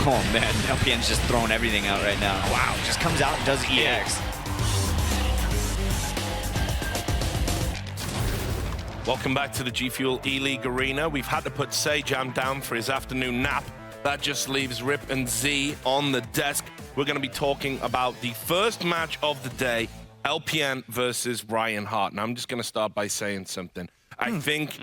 Oh man, LPN's just throwing everything out right now. Wow, just comes out and does EX. Welcome back to the G Fuel E-League Arena. We've had to put Sajam down for his afternoon nap. That just leaves Rip and Z on the desk. We're going to be talking about the first match of the day, LPN versus Ryan Hart. Now, I'm just going to start by saying something. I think,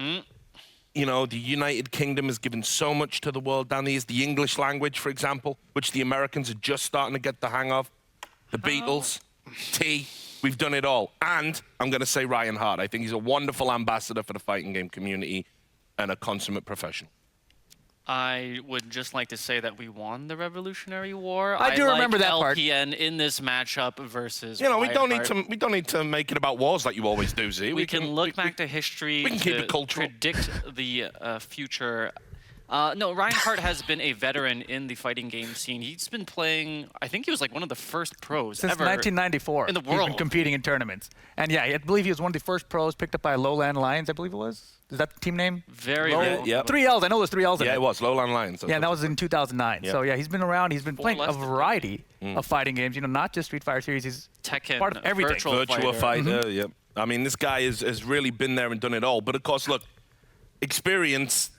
you know, the United Kingdom has given so much to the world down here. The English language, for example, which the Americans are just starting to get the hang of. The Beatles, tea. We've done it all. And I'm going to say Ryan Hart. I think he's a wonderful ambassador for the fighting game community and a consummate professional. I would just like to say that we won the Revolutionary War. I do remember that part. LPN in this matchup versus. You know, we don't Hart. need to make it about wars like you always do, Z. We can look back to history. We can keep it cultural. Predict the future. No, Ryan Hart has been a veteran in the fighting game scene. He's been playing, I think he was like one of the first pros since ever 1994 in the world. He's been competing in tournaments. And yeah, I believe he was one of the first pros picked up by Lowland Lions, I believe it was. Is that the team name? Very yeah. 3 L's. I know there's 3 L's in it. Yeah, it was. Lowland Lions. Yeah, and that was in 2009. Yeah. So yeah, he's been around. He's been playing a variety of fighting games. You know, not just Street Fighter series. He's Tekken, part of everything. Virtual Fighter. Yep. I mean, this guy has really been there and done it all. But of course, look, experience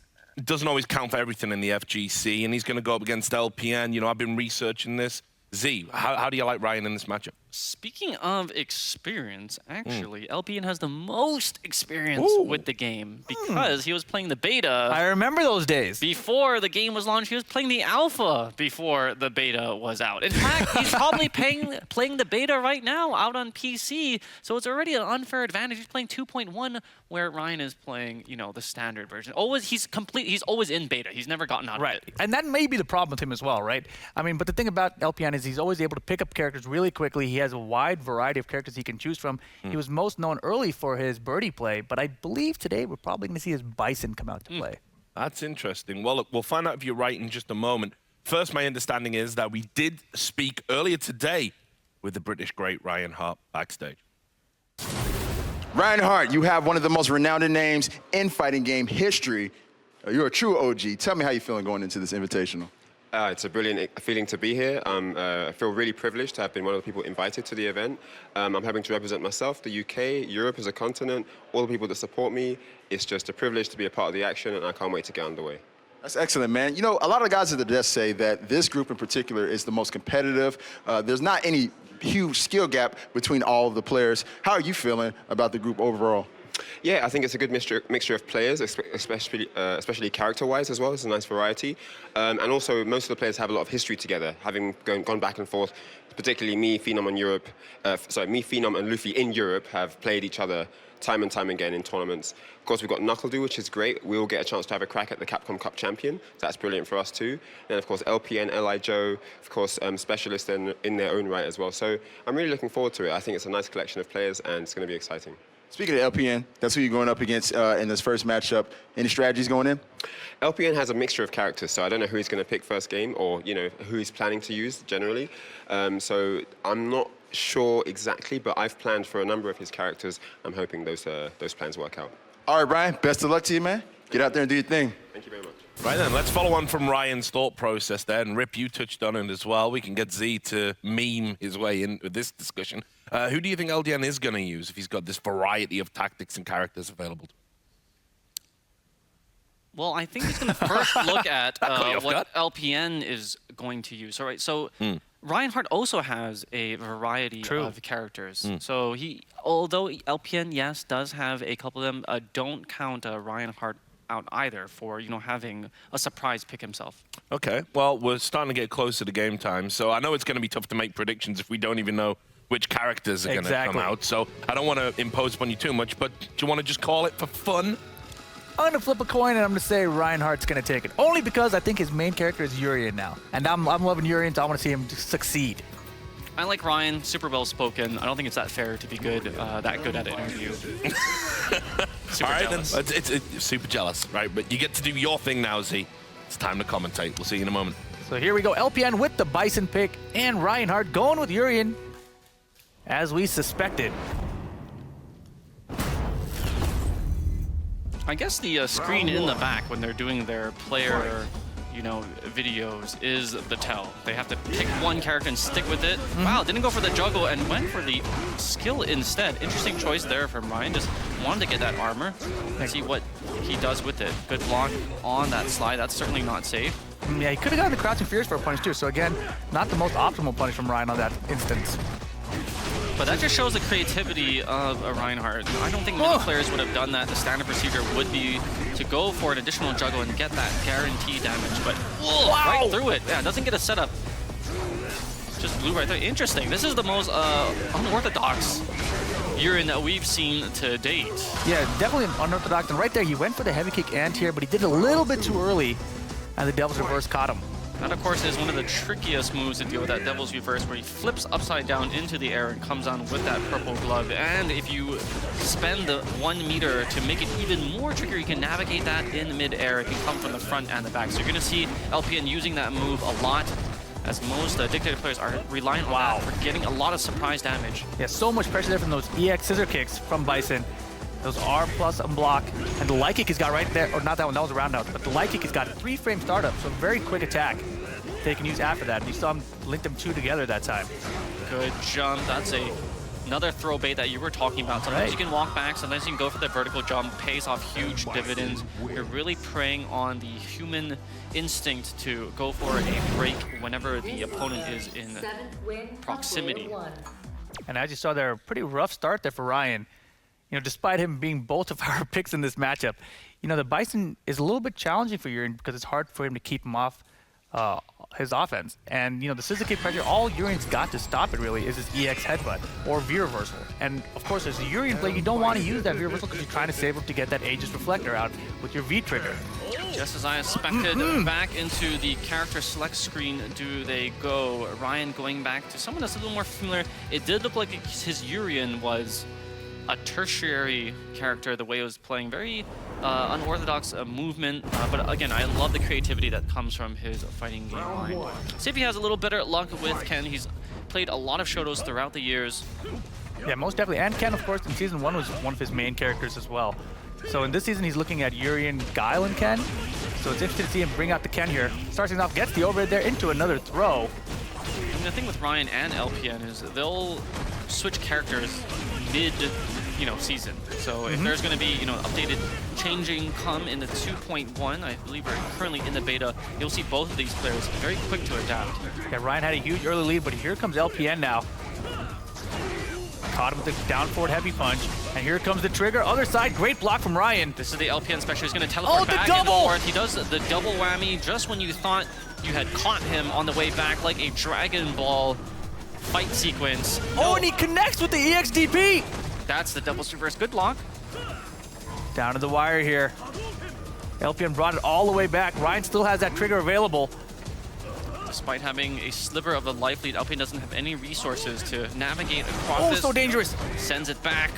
doesn't always count for everything in the FGC, and he's going to go up against LPN. You know, I've been researching this. Z, how do you like Ryan in this matchup? Speaking of experience, actually, LPN has the most experience with the game because he was playing the beta. I remember those days. Before the game was launched, he was playing the alpha before the beta was out. In fact, he's probably playing the beta right now out on PC, so it's already an unfair advantage. He's playing 2.1, where Ryan is playing, you know, the standard version. He's always in beta. He's never gotten out of it. And that may be the problem with him as well, right? I mean, but the thing about LPN is he's always able to pick up characters really quickly. He has a wide variety of characters he can choose from. He was most known early for his birdie play, but I believe today we're probably going to see his bison come out to play. That's interesting. Well, look, we'll find out if you're right in just a moment. First, my understanding is that we did speak earlier today with the British great Ryan Hart backstage. Ryan Hart, you have one of the most renowned names in fighting game history. You're a true OG. Tell me how you're feeling going into this invitational. It's a brilliant feeling to be here. I feel really privileged to have been one of the people invited to the event. I'm having to represent myself, the UK, Europe as a continent, all the people that support me. It's just a privilege to be a part of the action, and I can't wait to get underway. That's excellent, man. You know, a lot of guys at the desk say that this group in particular is the most competitive. There's not any huge skill gap between all of the players. How are you feeling about the group overall? Yeah, I think it's a good mixture of players, especially character-wise as well. It's a nice variety. And also, most of the players have a lot of history together, having gone back and forth. Particularly me, Phenom, and Luffy in Europe have played each other time and time again in tournaments. Of course, we've got NuckleDu, which is great. We all get a chance to have a crack at the Capcom Cup champion. So that's brilliant for us too. Then, of course, LPN, Li Joe, of course, specialists in their own right as well. So I'm really looking forward to it. I think it's a nice collection of players, and it's going to be exciting. Speaking of LPN, that's who you're going up against in this first matchup. Any strategies going in? LPN has a mixture of characters, so I don't know who he's going to pick first game or, you know, who he's planning to use generally. So I'm not sure exactly, but I've planned for a number of his characters. I'm hoping those plans work out. All right, Brian, best of luck to you, man. Get out there and do your thing. Thank you very much. Right then, let's follow on from Ryan's thought process there, and Rip, you touched on it as well. We can get Z to meme his way in with this discussion. Who do you think LDN is going to use if he's got this variety of tactics and characters available? Well, I think he's going to first look at what LPN is going to use. All right, so Ryan Hart also has a variety of characters. So although LPN, yes, does have a couple of them, don't count Ryan Hart out either for, you know, having a surprise pick himself. Okay, well, we're starting to get closer to game time, so I know it's going to be tough to make predictions if we don't even know which characters are going to come out. So I don't want to impose upon you too much, but do you want to just call it for fun? I'm going to flip a coin, and I'm going to say Ryan Hart's going to take it. Only because I think his main character is Urien now. And I'm loving Urien, so I want to see him succeed. I like Ryan, super well spoken. I don't think it's that fair to be that good at an interview. All right, then. It's super jealous, right? But you get to do your thing now, Z. It's time to commentate. We'll see you in a moment. So here we go. LPN with the Bison pick, and Ryan Hart going with Urien, as we suspected. I guess the screen in the back when they're doing their player you know, videos is the tell. They have to pick one character and stick with it. Wow, didn't go for the juggle and went for the skill instead. Interesting choice there from Ryan. Just wanted to get that armor and see what he does with it. Good block on that slide. That's certainly not safe. Yeah, he could have gotten the crouching fierce for a punish too. So again, not the most optimal punish from Ryan on that instance. But that just shows the creativity of a Reinhardt. I don't think many players would have done that. The standard procedure would be to go for an additional juggle and get that guaranteed damage. But right through it. Yeah, doesn't get a setup. Just blew right there. Interesting. This is the most unorthodox Urien that we've seen to date. Yeah, definitely unorthodox. And right there, he went for the heavy kick anti-air, but he did it a little bit too early, and the Devil's Reverse caught him. That, of course, is one of the trickiest moves to deal with that Devil's Reverse, where he flips upside down into the air and comes on with that purple glove. And if you spend the 1 meter to make it even more trickier, you can navigate that in mid-air. It can come from the front and the back. So you're going to see LPN using that move a lot, as most Dictator players are relying on that for getting a lot of surprise damage. Yeah, so much pressure there from those EX scissor kicks from Bison. Those R plus unblock, and the light kick he's got right there, or not that one, that was a roundhouse, but the light kick has got a 3-frame startup, so very quick attack they can use after that. And you saw him link them two together that time. Good jump. That's another throw bait that you were talking about. Sometimes you can walk back, sometimes you can go for the vertical jump, pays off huge dividends. You're really preying on the human instinct to go for a break whenever the opponent is in proximity. And as you saw there, a pretty rough start there for Ryan. You know, despite him being both of our picks in this matchup, you know, the Bison is a little bit challenging for Urien because it's hard for him to keep him off his offense. And, you know, the scissor kick pressure, all Urien's got to stop it really is his EX headbutt or V reversal. And of course, as a Urien player, you don't want to use that V reversal because you're trying to save up to get that Aegis Reflector out with your V trigger. Just as I expected, back into the character select screen do they go. Ryan going back to someone that's a little more familiar. It did look like his Urien was a tertiary character, the way it was playing. Very unorthodox movement, but again, I love the creativity that comes from his fighting game line. See if he has a little better luck with Ken. He's played a lot of Shotos throughout the years. Yeah, most definitely. And Ken, of course, in Season 1 was one of his main characters as well. So in this season, he's looking at Urien, Guile, and Ken. So it's interesting to see him bring out the Ken here. Starts things off, gets the overhead there into another throw. And the thing with Ryan and LPN is they'll switch characters mid, you know, season. So if there's going to be, you know, updated changing come in the 2.1, I believe we're currently in the beta, you'll see both of these players very quick to adapt. Yeah, Ryan had a huge early lead, but here comes LPN now. Caught him with the down forward heavy punch, and here comes the trigger. Other side, great block from Ryan. This is the LPN special. He's going to teleport back and forth. He does the double whammy just when you thought you had caught him on the way back, like a Dragon Ball fight sequence. Oh, and he connects with the EXDP. That's the Devil's Reverse. Good block. Down to the wire here. LPN brought it all the way back. Ryan still has that trigger available. Despite having a sliver of the life lead, LPN doesn't have any resources to navigate across this. Oh, so dangerous. Sends it back.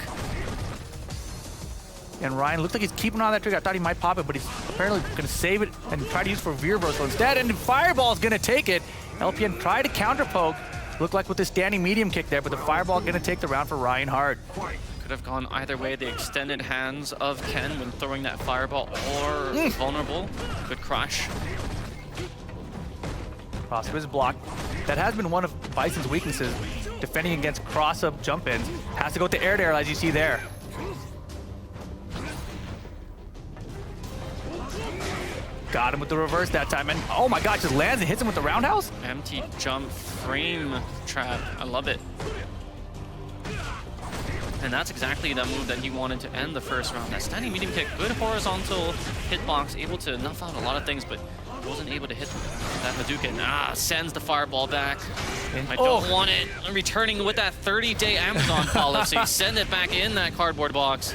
And Ryan looks like he's keeping on that trigger. I thought he might pop it, but he's apparently going to save it and try to use for V reversal instead. And Fireball is going to take it. LPN tried to counter poke. Looked like with the standing medium kick there, but the Fireball going to take the round for Ryan Hart. Could have gone either way. The extended hands of Ken when throwing that Fireball or vulnerable could crash. Cross-up is blocked. That has been one of Bison's weaknesses, defending against cross-up jump-ins. Has to go to air as you see there. Got him with the reverse that time, and oh my gosh, just lands and hits him with the roundhouse? Empty jump frame trap. I love it. And that's exactly the move that he wanted to end the first round. That standing medium kick, good horizontal hitbox, able to nuff out a lot of things, but wasn't able to hit that Hadouken. Sends the Fireball back. I don't want it. I'm returning with that 30-day Amazon policy. Send it back in that cardboard box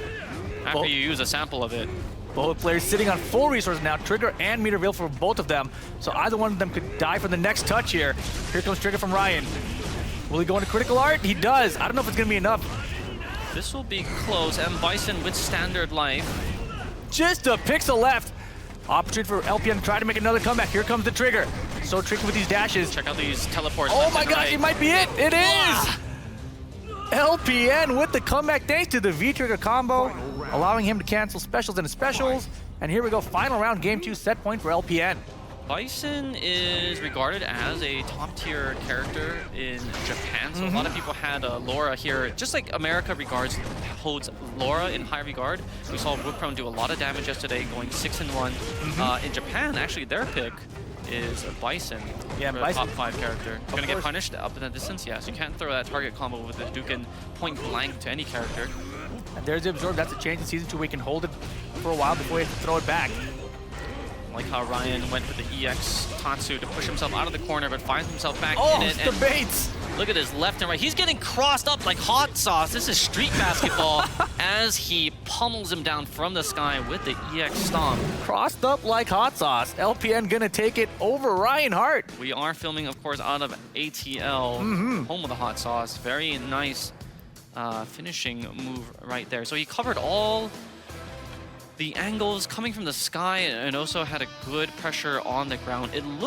after you use a sample of it. Both players sitting on full resources now. Trigger and meter reveal for both of them. So either one of them could die for the next touch here. Here comes Trigger from Ryan. Will he go into critical art? He does. I don't know if it's going to be enough. This will be close. m.bison with standard life. Just a pixel left. Opportunity for LPN to try to make another comeback. Here comes the Trigger. So tricky with these dashes. Check out these teleports. Oh my gosh, it might be it. It is! LPN with the comeback thanks to the V-Trigger combo, allowing him to cancel specials into specials. And here we go, final round, game 2, set point for LPN. Bison is regarded as a top-tier character in Japan, so a lot of people had Laura here, just like America holds Laura in high regard. We saw Woodprone do a lot of damage yesterday, going 6-1. In Japan, actually, their pick is a Bison, yeah, for Bison. a top 5 character. You're gonna get punished up in the distance, yes. You can't throw that target combo with the Dukin point blank to any character. And there's the Absorb. That's a change in Season 2. We can hold it for a while before we have to throw it back. Like how Ryan went with the EX Tatsu to push himself out of the corner, but finds himself back Oh, in it. it's the baits! Look at his left and right. He's getting crossed up like hot sauce. This is street basketball as he pummels him down from the sky with the EX Stomp. Crossed up like hot sauce. LPN gonna take it over Ryan Hart. We are filming, of course, out of ATL, home of the hot sauce. Very nice finishing move right there. So he covered all the angles coming from the sky and also had a good pressure on the ground. It looked